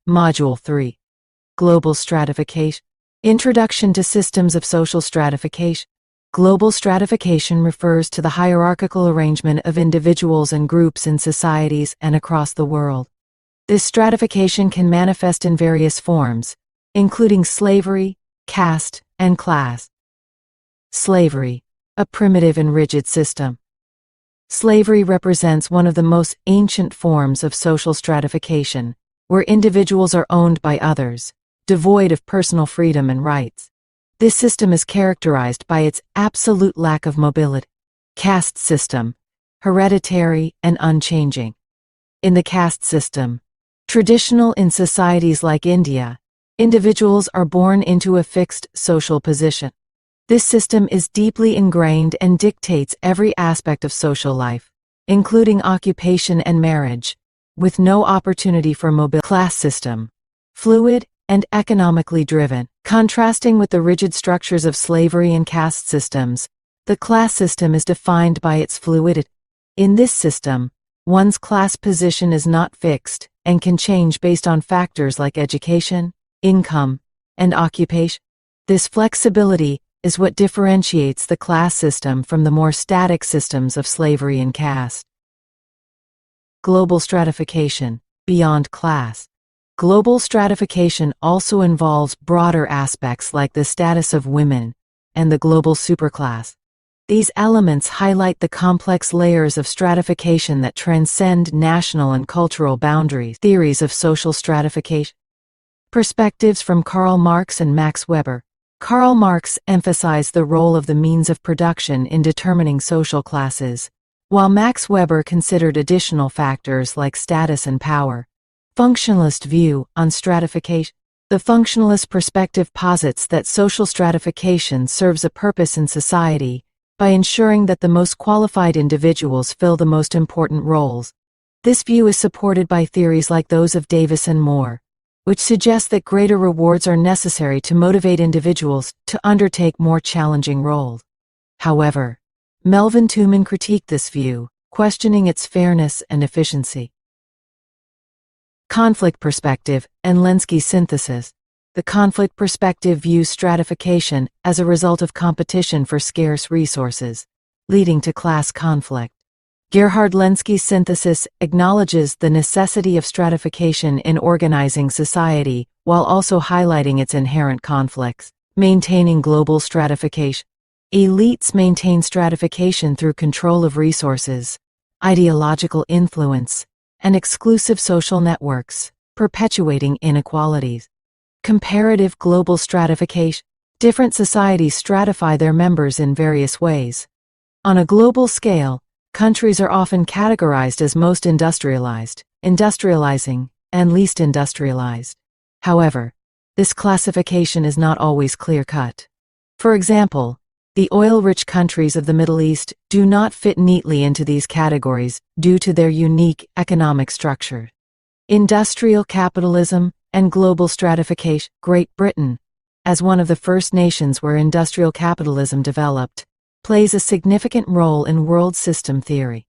Module 3. Global Stratification. Introduction to Systems of Social Stratification. Global stratification refers to the hierarchical arrangement of individuals and groups in societies and across the world. This stratification can manifest in various forms, including slavery, caste, and class. Slavery, a primitive and rigid system. Slavery represents one of the most ancient forms of social stratification, where individuals are owned by others, devoid of personal freedom and rights. This system is characterized by its absolute lack of mobility. Caste system, hereditary and unchanging. In the caste system, traditional in societies like India, individuals are born into a fixed social position. This system is deeply ingrained and dictates every aspect of social life, including occupation and marriage, with no opportunity for mobility. Class system, fluid and economically driven. Contrasting with the rigid structures of slavery and caste systems, the class system is defined by its fluidity. In this system, one's class position is not fixed and can change based on factors like education, income, and occupation. This flexibility is what differentiates the class system from the more static systems of slavery and caste. Global stratification, beyond class. Global stratification also involves broader aspects like the status of women and the global superclass. These elements highlight the complex layers of stratification that transcend national and cultural boundaries. Theories of social stratification. Perspectives from Karl Marx and Max Weber. Karl Marx emphasized the role of the means of production in determining social classes, while Max Weber considered additional factors like status and power. Functionalist view on stratification. The functionalist perspective posits that social stratification serves a purpose in society by ensuring that the most qualified individuals fill the most important roles. This view is supported by theories like those of Davis and Moore, which suggest that greater rewards are necessary to motivate individuals to undertake more challenging roles. However, Melvin Tooman critiqued this view, questioning its fairness and efficiency. Conflict perspective and Lenski synthesis. The conflict perspective views stratification as a result of competition for scarce resources, leading to class conflict. Gerhard Lenski's synthesis acknowledges the necessity of stratification in organizing society while also highlighting its inherent conflicts. Maintaining global stratification. Elites maintain stratification through control of resources, ideological influence, and exclusive social networks, perpetuating inequalities. Comparative global stratification. Different societies stratify their members in various ways. On a global scale, countries are often categorized as most industrialized, industrializing, and least industrialized. However, this classification is not always clear-cut. For example, the oil-rich countries of the Middle East do not fit neatly into these categories due to their unique economic structure. Industrial capitalism and global stratification. Great Britain, as one of the first nations where industrial capitalism developed, plays a significant role in world system theory.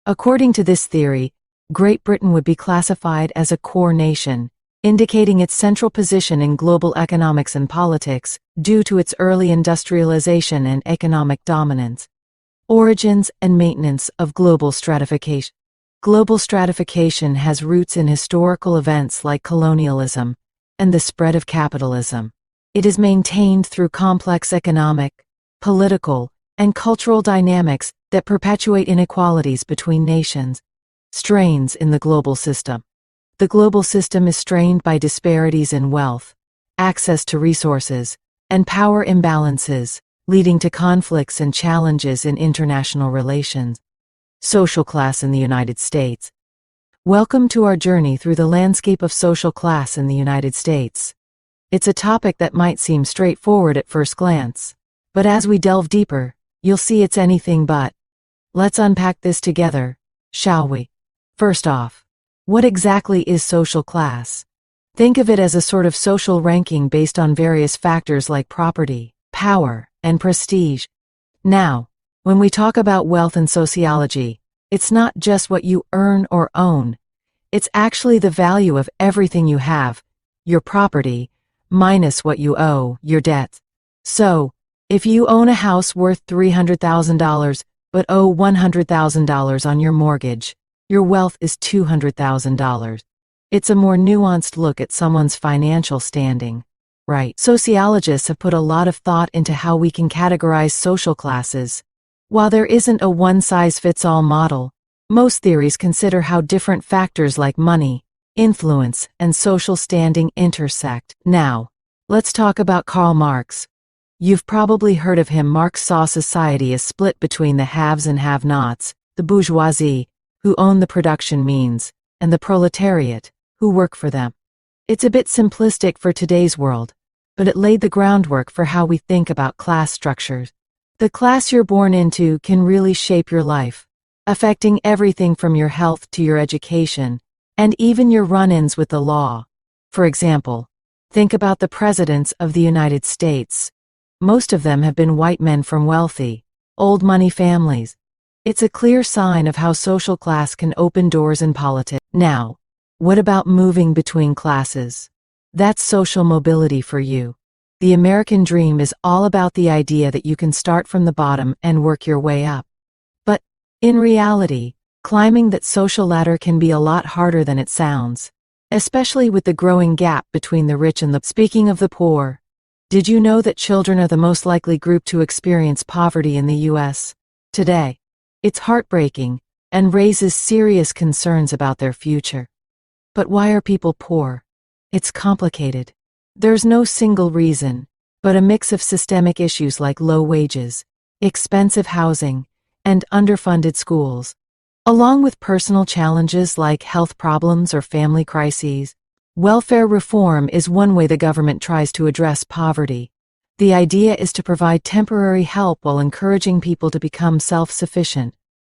According to this theory, Great Britain would be classified as a core nation, indicating its central position in global economics and politics due to its early industrialization and economic dominance. Origins and maintenance of global stratification. Global stratification has roots in historical events like colonialism and the spread of capitalism. It is maintained through complex economic, political, and cultural dynamics that perpetuate inequalities between nations. Strains in the global system. The global system is strained by disparities in wealth, access to resources, and power imbalances, leading to conflicts and challenges in international relations. Social class in the United States. Welcome to our journey through the landscape of social class in the United States. It's a topic that might seem straightforward at first glance, but as we delve deeper, you'll see it's anything but. Let's unpack this together, shall we? First off, what exactly is social class? Think of it as a sort of social ranking based on various factors like property, power, and prestige. Now, when we talk about wealth in sociology, it's not just what you earn or own. It's actually the value of everything you have, your property, minus what you owe, your debts. So, if you own a house worth $300,000 but owe $100,000 on your mortgage, your wealth is $200,000. It's a more nuanced look at someone's financial standing, right? Sociologists have put a lot of thought into how we can categorize social classes. While there isn't a one-size-fits-all model, most theories consider how different factors like money, influence, and social standing intersect. Now, let's talk about Karl Marx. You've probably heard of him. Marx saw society as split between the haves and have-nots, the bourgeoisie, who own the production means, and the proletariat, who work for them. It's a bit simplistic for today's world, but it laid the groundwork for how we think about class structures. The class you're born into can really shape your life, affecting everything from your health to your education, and even your run-ins with the law. For example, think about the presidents of the United States. Most of them have been white men from wealthy, old money families. It's a clear sign of how social class can open doors in politics. Now, what about moving between classes? That's social mobility for you. The American dream is all about the idea that you can start from the bottom and work your way up. But, in reality, climbing that social ladder can be a lot harder than it sounds, especially with the growing gap between the rich and the. Speaking of the poor, did you know that children are the most likely group to experience poverty in the U.S. today? It's heartbreaking and raises serious concerns about their future. But why are people poor? It's complicated. There's no single reason, but a mix of systemic issues like low wages, expensive housing, and underfunded schools, along with personal challenges like health problems or family crises. Welfare reform is one way the government tries to address poverty. The idea is to provide temporary help while encouraging people to become self-sufficient.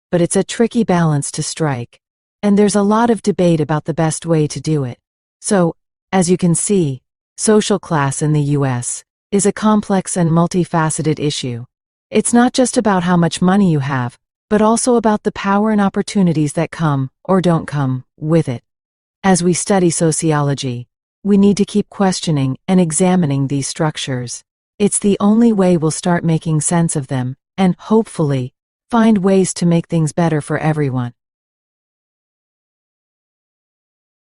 But it's a tricky balance to strike, and there's a lot of debate about the best way to do it. So, as you can see, social class in the U.S. is a complex and multifaceted issue. It's not just about how much money you have, but also about the power and opportunities that come, or don't come, with it. As we study sociology, we need to keep questioning and examining these structures. It's the only way we'll start making sense of them, and, hopefully, find ways to make things better for everyone.